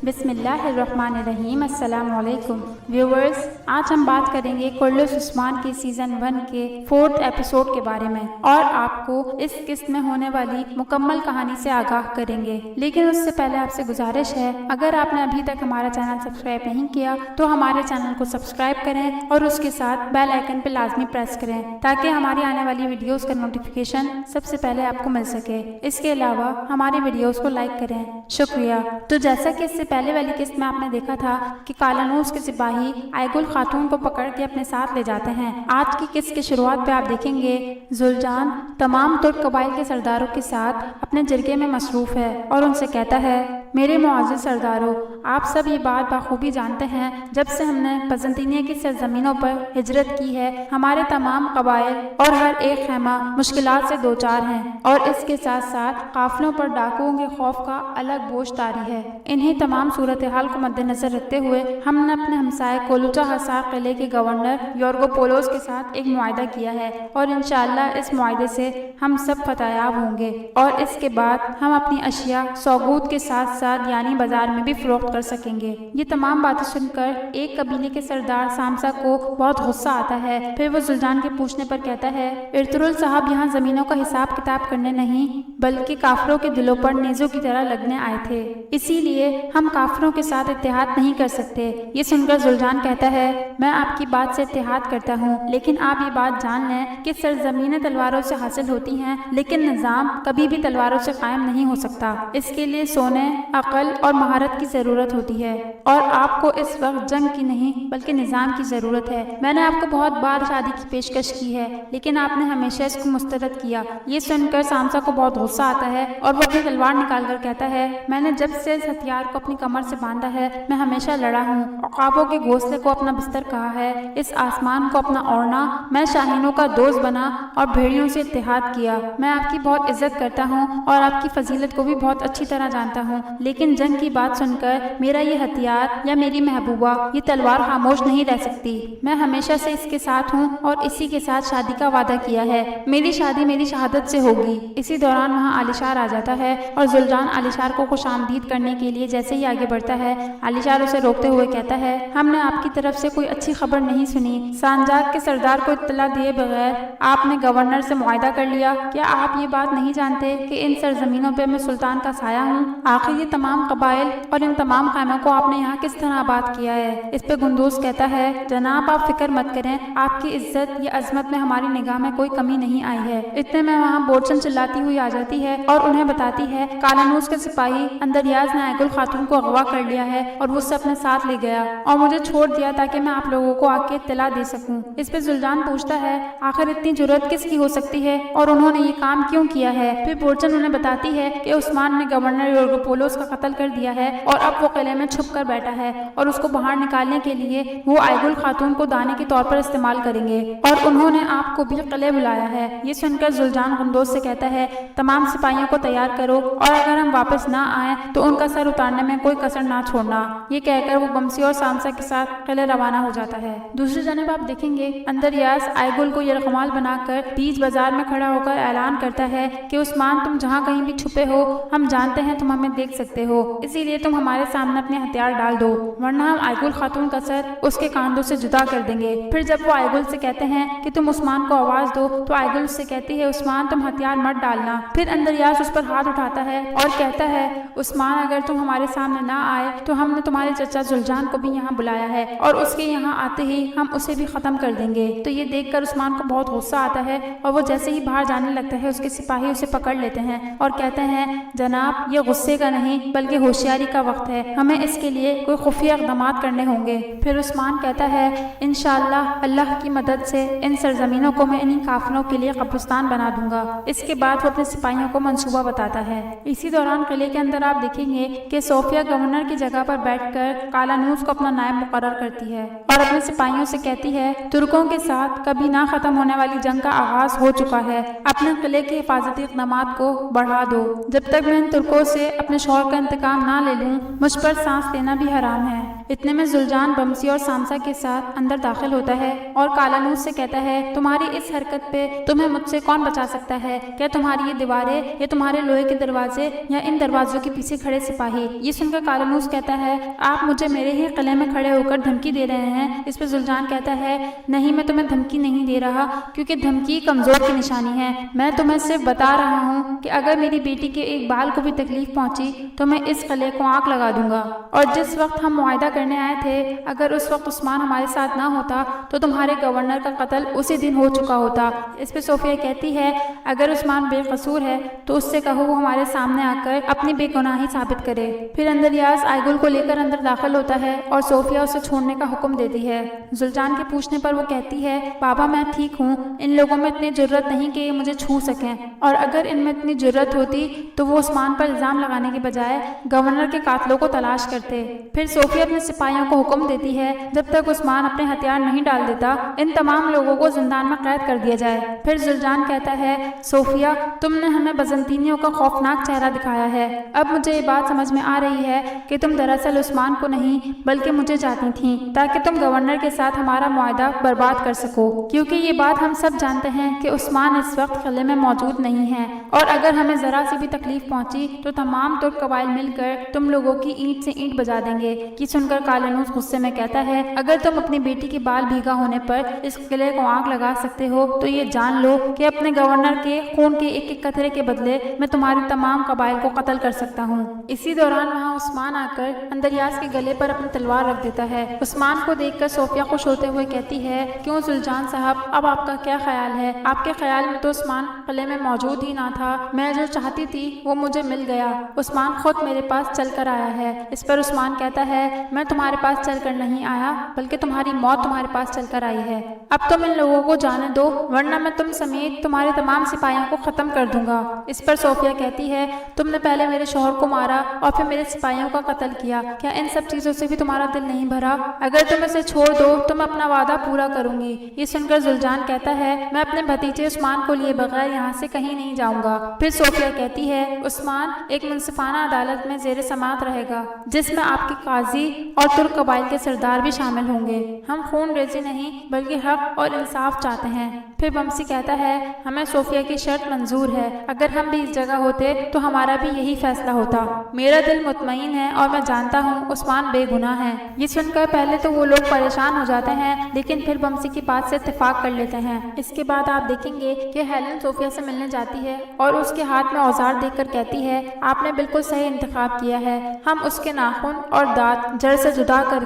بسم اللہ الرحمن الرحیم۔ السلام علیکم ویورز، آج ہم بات کریں گے کرلس عثمان کی سیزن 1 کے 4 ایپیسوڈ کے بارے میں اور آپ کو اس قسط میں ہونے والی مکمل کہانی سے آگاہ کریں گے۔ لیکن اس سے پہلے آپ سے گزارش ہے، اگر آپ نے ابھی تک ہمارا چینل سبسکرائب نہیں کیا تو ہمارے چینل کو سبسکرائب کریں اور اس کے ساتھ بیل آئیکن پہ لازمی پریس کریں تاکہ ہماری آنے والی ویڈیوز کا نوٹیفیکیشن سب سے پہلے آپ کو مل سکے۔ اس کے علاوہ ہماری ویڈیوز کو لائک کریں، شکریہ۔ تو جیسا کہ اس سے پہلے والی قسط میں آپ نے دیکھا تھا کہ کالانوس کے سپاہی آئگل خاتون کو پکڑ کے اپنے ساتھ لے جاتے ہیں۔ آج کی قسط کی شروعات پہ آپ دیکھیں گے زلجان تمام ترک قبائل کے سرداروں کے ساتھ اپنے جرگے میں مصروف ہے اور ان سے کہتا ہے، میرے معزز سرداروں، آپ سب یہ بات بخوبی جانتے ہیں، جب سے ہم نے قسطنطنیہ کی سرزمینوں پر ہجرت کی ہے، ہمارے تمام قبائل اور ہر ایک خیمہ مشکلات سے دوچار ہیں اور اس کے ساتھ ساتھ قافلوں پر ڈاکوؤں کے خوف کا الگ بوجھ طاری ہے۔ انہیں تمام صورتحال کو مد نظر رکھتے ہوئے ہم نے اپنے ہمسائے کولوچا حصار قلعے کے گورنر یورگوپولوس کے ساتھ ایک معاہدہ کیا ہے اور انشاءاللہ اس معاہدے سے ہم سب فتح یاب ہوں گے اور اس کے بعد ہم اپنی اشیاء سوگوت کے ساتھ ساتھ یعنی بازار میں بھی فروخت کر سکیں گے۔ یہ تمام باتیں سن کر ایک قبیلے کے سردار سامسا کو بہت غصہ آتا ہے۔ پھر وہ زلجان کے پوچھنے پر کہتا ہے، ارطغرل صاحب یہاں زمینوں کا حساب کتاب کرنے نہیں بلکہ کافروں کے دلوں پر نیزوں کی طرح لگنے آئے تھے، اسی لیے ہم کافروں کے ساتھ اتحاد نہیں کر سکتے۔ یہ سن کر زلجان کہتا ہے، میں آپ کی بات سے اتحاد کرتا ہوں، لیکن آپ یہ بات جان لیں کہ سرزمینیں تلواروں سے حاصل ہوتی ہیں لیکن نظام کبھی بھی تلواروں سے قائم نہیں ہو سکتا۔ اس کے لیے سونے، عقل اور مہارت کی ضرورت ہوتی ہے اور آپ کو اس وقت جنگ کی نہیں بلکہ نظام کی ضرورت ہے۔ میں نے آپ کو بہت بار شادی کی پیشکش کی ہے لیکن آپ نے ہمیشہ اس کو مسترد کیا۔ یہ سن کر سامسا کو بہت غصہ آتا ہے اور وہ اپنی تلوار نکال کر کہتا ہے، میں نے جب سے اس ہتھیار کو اپنی کمر سے باندھا ہے میں ہمیشہ لڑا ہوں، عقابوں کے گھونسلے کو اپنا بستر کہا ہے، اس آسمان کو اپنا اوڑھنا، میں شاہینوں کا دوست بنا اور بھیڑیوں سے اتحاد کیا۔ میں آپ کی بہت عزت کرتا ہوں اور آپ کی فضیلت کو بھی بہت اچھی طرح جانتا ہوں، لیکن جنگ کی بات سن کر میرا یہ ہتھیار یا میری محبوبہ یہ تلوار خاموش نہیں رہ سکتی۔ میں ہمیشہ سے اس کے ساتھ ہوں اور اسی کے ساتھ شادی کا وعدہ کیا ہے۔ میری شادی میری شہادت سے ہوگی۔ اسی دوران وہاں عالیشار آ جاتا ہے اور زلجان عالیشار کو خوش آمدید کرنے کے لیے جیسے ہی آگے بڑھتا ہے، عالیشار اسے روکتے ہوئے کہتا ہے، ہم نے آپ کی طرف سے کوئی اچھی خبر نہیں سنی۔ سانجاک کے سردار کو اطلاع دیے بغیر آپ نے گورنر سے معاہدہ کر لیا۔ کیا آپ یہ بات نہیں جانتے کہ ان سرزمینوں پہ میں سلطان کا سایہ ہوں؟ آخر یہ تمام قبائل اور ان تمام خیموں کو آپ نے یہاں کس طرح آباد کیا ہے؟ اس پہ گندوز کہتا ہے، جناب آپ فکر مت کریں، آپ کی عزت یا عظمت میں ہماری نگاہ میں کوئی کمی نہیں آئی ہے۔ اتنے میں وہاں بورچن چلاتی ہوئی آ جاتی ہے اور انہیں بتاتی ہے کالانوس کے سپاہی اندریاز نے آئگل خاتون کو اغوا کر لیا ہے اور وہ اسے اپنے ساتھ لے گیا اور مجھے چھوڑ دیا تاکہ میں آپ لوگوں کو آ کے اطلاع دے سکوں۔ اس پہ زلجان پوچھتا ہے، آخر اتنی جرأت کس کی ہو سکتی ہے اور انہوں نے یہ کام کیوں کیا ہے؟ پھر بورچن انہیں بتاتی ہے کہ عثمان نے گورنر یورگوپولوس کا قتل کر دیا ہے اور اب وہ قلعے میں چھپ کر بیٹھا ہے اور اس کو باہر نکالنے کے لیے وہ آئگل خاتون کو دانے کے طور پر استعمال کریں گے اور انہوں نے آپ کو بھی قلعے بلایا ہے۔ یہ سن کر زلجان گندوز سے کہتا ہے، تمام سپاہیوں کو تیار کرو اور اگر ہم واپس نہ آئیں تو ان کا سر اتارنے میں کوئی کسر نہ چھوڑنا۔ یہ کہہ کر وہ بمسی اور سامسا کے ساتھ قلعے روانہ ہو جاتا ہے۔ دوسری جانب آپ دیکھیں گے اندریاس آئگل کو یرغمال بنا کر بیچ بازار میں کھڑا ہو کر اعلان کرتا ہے کہ عثمان تم جہاں کہیں بھی چھپے ہو ہم جانتے ہیں تم ہمیں دیکھ سکتے ہو، اسی لیے تم ہمارے سامنے اپنے ہتھیار ڈال دو ورنہ ہم آئگل خاتون کا سر اس کے کاندھوں سے جدا کر دیں گے۔ پھر جب وہ آئگل سے کہتے ہیں کہ تم عثمان کو آواز دو تو آئگل اس سے کہتی ہے، عثمان تم ہتھیار مت ڈالنا۔ پھر اندریاس اس پر ہاتھ اٹھاتا ہے اور کہتا ہے، عثمان اگر تم ہمارے سامنے نہ آئے تو ہم نے تمہارے چچا زلجان کو بھی یہاں بلایا ہے اور اس کے یہاں آتے ہی ہم اسے بھی ختم کر دیں گے۔ تو یہ دیکھ کر عثمان کو بہت غصہ آتا ہے اور وہ جیسے ہی باہر جانے لگتا ہے اس کے سپاہی اسے پکڑ لیتے ہیں اور کہتے ہیں، جناب یہ غصے کا نہیں بلکہ ہوشیاری کا وقت ہے، ہمیں اس کے لیے کوئی خفیہ اقدامات کرنے ہوں گے۔ پھر عثمان کہتا ہے، انشاءاللہ اللہ کی مدد سے ان سرزمینوں کو میں انہی کافروں کے لیے قبرستان بنا دوں گا۔ اس کے بعد وہ اپنے سپاہیوں کو منصوبہ بتاتا ہے۔ اسی دوران قلعے کے اندر آپ دیکھیں گے کہ صوفیہ گورنر کی جگہ پر بیٹھ کر کالانوس کو اپنا نائب مقرر کرتی ہے اور اپنے سپاہیوں سے کہتی ہے، ترکوں کے ساتھ کبھی نہ ختم ہونے والی جنگ کا آغاز ہو چکا ہے، اپنے قلعے کے حفاظتی اقدامات کو بڑھا دو۔ جب تک میں ان ترکوں سے اپنے شوہر کا انتقام نہ لے لوں مجھ پر سانس لینا بھی حرام ہے۔ اتنے میں زلجان بمسی اور سامسا کے ساتھ اندر داخل ہوتا ہے اور کالانوس سے کہتا ہے تمہاری اس حرکت پہ تمہیں مجھ سے کون بچا سکتا ہے؟ کیا تمہاری یہ دیواریں یا تمہارے لوہے کے دروازے یا ان دروازوں کے پیچھے کھڑے سپاہی؟ یہ سن کر کالانوس کہتا ہے آپ مجھے میرے ہی قلعے میں کھڑے ہو کر دھمکی دے رہے ہیں؟ اس پہ زلجان کہتا ہے نہیں، میں تمہیں دھمکی نہیں دے رہا، کیونکہ دھمکی کمزور کی نشانی ہے۔ میں تمہیں صرف بتا رہا ہوں کہ اگر میری بیٹی کے ایک بال کو بھی تکلیف پہنچی تو میں اس قلعے کو آگ لگا دوں گا، اور جس وقت ہم معاہدہ کرنے آئے تھے اگر اس وقت عثمان ہمارے ساتھ نہ ہوتا تو تمہارے گورنر کا قتل اسی دن ہو چکا ہوتا۔ اس پہ صوفیہ کہتی ہے اگر عثمان بے قصور ہے تو اس سے کہو وہ ہمارے سامنے آ کر اپنی بے گناہی ثابت کرے۔ پھر اندریاس آئیگل کو لے کر اندر داخل ہوتا ہے اور صوفیہ اسے چھوڑنے کا حکم دیتی ہے۔ زلجان کے پوچھنے پر وہ کہتی ہے بابا میں ٹھیک ہوں، ان لوگوں میں اتنی جرت نہیں کہ یہ مجھے چھو سکیں، اور اگر ان میں اتنی جرت ہوتی تو وہ عثمان پر الزام لگانے کے بجائے گورنر کے قاتلوں کو تلاش کرتے۔ پھر صوفیہ اپنے سپاہیوں کو حکم دیتی ہے جب تک عثمان اپنے ہتھیار نہیں ڈال دیتا ان تمام لوگوں کو زندان میں قید کر دیا جائے۔ پھر زلجان کہتا ہے صوفیہ تم نے ہمیں بزنطینیوں کا خوفناک چہرہ دکھایا ہے، اب مجھے یہ بات سمجھ میں آ رہی ہے کہ تم دراصل عثمان کو نہیں بلکہ مجھے چاہتی تھیں تاکہ تم گورنر کے ساتھ ہمارا معاہدہ برباد کر سکو، کیونکہ یہ بات ہم سب جانتے ہیں کہ عثمان اس وقت قلعے میں موجود نہیں ہے، اور اگر ہمیں ذرا سی بھی تکلیف پہنچی تو تمام ترک قبائل مل کر تم لوگوں کی اینٹ سے اینٹ بجا دیں گے۔ یہ سن کر کالانوس غصے میں کہتا ہے اگر تم اپنی بیٹی کے بال بھیگا ہونے پر اس قلعے کو آگ لگا سکتے ہو تو یہ جان لو کہ اپنے گورنر کے خون کے ایک ایک قطرے کے بدلے میں تمہارے تمام قبائل کو قتل کر سکتا ہوں۔ اسی دوران وہاں عثمان آ کر اندریاس کے گلے پر اپنی تلوار رکھ دیتا ہے۔ عثمان کو دیکھ کر صوفیہ خوش ہوتے ہوئے کہتی ہے کیوں زلجان صاحب، اب آپ کا کیا خیال ہے؟ آپ کے خیال میں تو عثمان قلعے میں موجود ہی نہ تھا، میں جو چاہتی تھی وہ مجھے مل گیا، عثمان خود میرے پاس چل کر آیا ہے۔ اس پر عثمان کہتا ہے میں تمہارے پاس چل کر نہیں آیا بلکہ تمہاری موت تمہارے پاس چل کر آئی ہے، اب تم ان لوگوں کو جانے دو ورنہ میں تم سمیت تمہارے تمام سپاہیوں کو ختم کر دوں گا۔ اس پر صوفیہ کہتی ہے تم نے پہلے میرے شوہر کو مارا اور پھر میرے سپاہیوں کا قتل کیا، کیا ان سب چیزوں سے بھی تمہارا دل نہیں بھرا؟ اگر تم اسے چھوڑ دو تو میں اپنا وعدہ پورا کروں گی۔ یہ سن کر زلجان کہتا ہے میں اپنے بھتیجے عثمان کو لیے بغیر یہاں سے کہیں نہیں جاؤں گا۔ پھر صوفیہ کہتی ہے عثمان ایک منصفانہ عدالت میں زیر سماعت رہے گا جس میں آپ کے قاضی اور ترک قبائل کے سردار بھی شامل ہوں گے، ہم خون ریزی نہیں بلکہ حق اور انصاف چاہتے ہیں۔ پھر بمسی کہتا ہے ہمیں صوفیہ کی شرط منظور ہے، اگر ہم بھی اس جگہ ہوتے تو ہمارا بھی یہی فیصلہ ہوتا، میرا دل مطمئن ہے اور میں جانتا ہوں عثمان بے گناہ ہے۔ یہ سن کر پہلے تو وہ لوگ پریشان ہو جاتے ہیں لیکن پھر بمسی کی بات سے اتفاق کر لیتے ہیں۔ اس کے بعد آپ دیکھیں گے کہ ہیلن صوفیہ سے ملنے جاتی ہے اور اس کے ہاتھ میں اوزار دیکھ کر کہتی ہے آپ نے بالکل صحیح انتخاب کیا ہے، ہم اس کے ناخن اور دانت جڑ سے جدا کر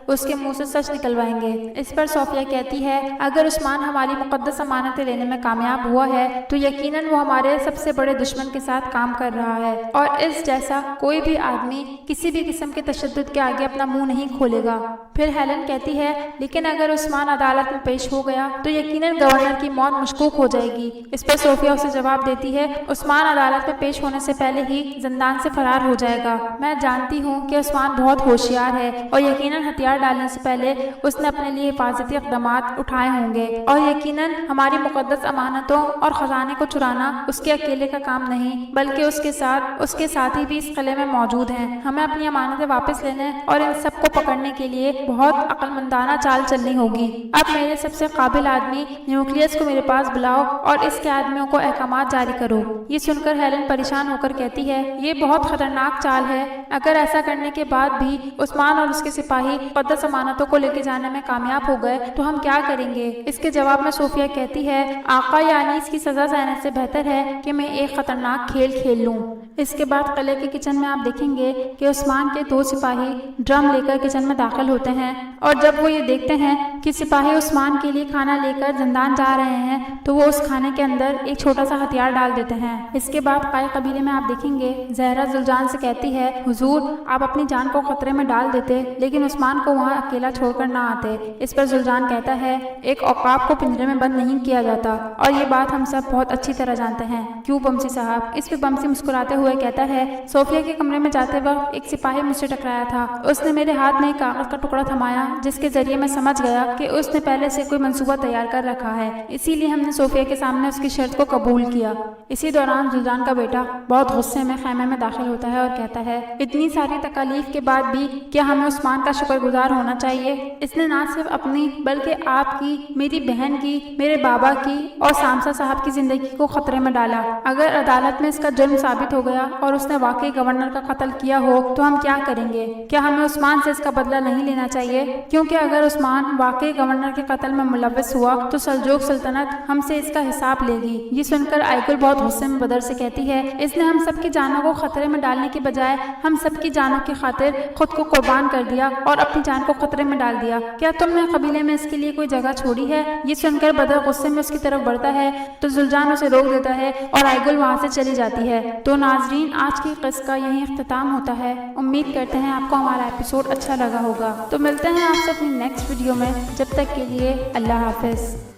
اس کے منہ سے سچ نکلوائیں گے۔ اس پر صوفیہ کہتی ہے اگر عثمان ہماری مقدس امانتیں لینے میں کامیاب ہوا ہے تو یقیناً وہ ہمارے سب سے بڑے دشمن کے ساتھ کام کر رہا ہے، اور اس جیسا کوئی بھی آدمی کسی بھی قسم کے تشدد کے آگے اپنا منہ نہیں کھولے گا۔ پھر ہیلن کہتی ہے لیکن اگر عثمان عدالت میں پیش ہو گیا تو یقیناً گورنر کی موت مشکوک ہو جائے گی۔ اس پر صوفیہ اسے جواب دیتی ہے عثمان عدالت میں پیش ہونے سے پہلے ہی زندان سے فرار ہو جائے گا، میں جانتی ہوں کہ عثمان بہت ہوشیار ہے اور یقیناً ہتھیار ڈالنے سے پہلے اس نے اپنے لیے حفاظتی اقدامات اٹھائے ہوں گے، اور یقیناً ہماری مقدس امانتوں اور خزانے کو چرانا اس کے اکیلے کا کام نہیں بلکہ اس کے ساتھی بھی اس قلعے میں موجود ہیں، ہمیں اپنی امانتیں واپس لینے اور ان سب کو پکڑنے کے لیے بہت عقل مندانہ چال چلنی ہوگی۔ اب میرے سب سے قابل آدمی نیوکلیس کو میرے پاس بلاؤ اور اس کے آدمیوں کو احکامات جاری کرو۔ یہ سن کر ہیلن پریشان ہو کر کہتی ہے یہ بہت خطرناک چال ہے، اگر ایسا کرنے کے بعد بھی عثمان اور اس کے سپاہی مقدس امانتوں کو لے کے جانے میں کامیاب ہو گئے تو ہم کیا کریں گے؟ اس کے جواب میں صوفیہ کہتی ہے آقا یعنی اس کی سزا سہنے سے بہتر ہے کہ میں ایک خطرناک کھیل کھیل لوں۔ اس کے بعد قلعے کے کچن میں آپ دیکھیں گے کہ عثمان کے 2 سپاہی ڈرم لے کر کچن میں داخل ہوتے ہیں، اور جب وہ یہ دیکھتے ہیں کہ سپاہی عثمان کے لیے کھانا لے کر زندان جا رہے ہیں تو وہ اس کھانے کے اندر ایک چھوٹا سا ہتھیار ڈال دیتے ہیں۔ اس کے بعد قائد قبیلے میں آپ دیکھیں گے زہرا زلجان سے کہتی ہے حضور آپ اپنی جان کو خطرے میں ڈال دیتے لیکن عثمان کو وہاں اکیلا چھوڑ کر نہ آتے۔ اس پر زلجان کہتا ہے ایک عقاب کو پنجرے میں بند نہیں کیا جاتا، اور یہ بات ہم سب بہت اچھی طرح جانتے ہیں، کیوں بمسی صاحب؟ اس پہ بمسی مسکراتے ہوئے کہتا ہے صوفیہ کے کمرے میں جاتے وقت ایک سپاہی مجھ سے ٹکرایا تھا. اس نے میرے ہاتھ میں ایک کاغذ کا ٹکڑا تھمایا جس کے ذریعے میں سمجھ گیا کہ اس نے پہلے سے کوئی منصوبہ تیار کر رکھا ہے. اسی لیے ہم نے صوفیہ کے سامنے اس کی شرط کو قبول کیا. اسی دوران زلجان کا بیٹا بہت غصے میں خیمے میں داخل ہوتا ہے اور کہتا ہے اتنی ساری تکالیف کے بعد بھی کیا ہمیں عثمان کا شکر گزار ہونا چاہیے؟ اس نے نہ صرف اپنی بلکہ آپ کی، میری بہن کی، میرے بابا کی اور سامسا صاحب کی زندگی کو خطرے میں ڈالا. اگر عدالت میں اس کا جرم ثابت ہو گیا اور اس نے واقعی گورنر کا قتل کیا ہو تو ہم کیا کریں گے؟ کیا ہمیں عثمان سے اس کا بدلہ نہیں لینا چاہیے؟ کیونکہ اگر عثمان واقعی گورنر کے قتل میں ملوث ہوا تو سلجوق سلطنت ہم سے اس کا حساب لے گی. یہ سن کر آئیگل بہت غصے میں بدر سے کہتی ہے اس نے ہم سب کی جانوں کو خطرے میں ڈالنے کی بجائے ہم سب کی جانوں کی خاطر خود کو قربان کر دیا اور اپنی جان کو خطرے میں ڈال دیا. کیا تم نے قبیلے میں اس کے لیے کوئی جگہ چھوڑی ہے؟ یہ سن کر بدر غصے میں اس کی طرف بڑھتا ہے تو زلجان اسے روک دیتا ہے اور آئیگل وہاں سے چلی جاتی ہے. تو ناظرین، آج کی قصہ کا یہیں اختتام ہوتا ہے. امید کرتے ہیں آپ کو ہمارا ایپیسوڈ اچھا لگا ہوگا. تو ملتے ہیں آپ سے اپنی نیکسٹ ویڈیو میں. جب تک کے لیے اللہ حافظ.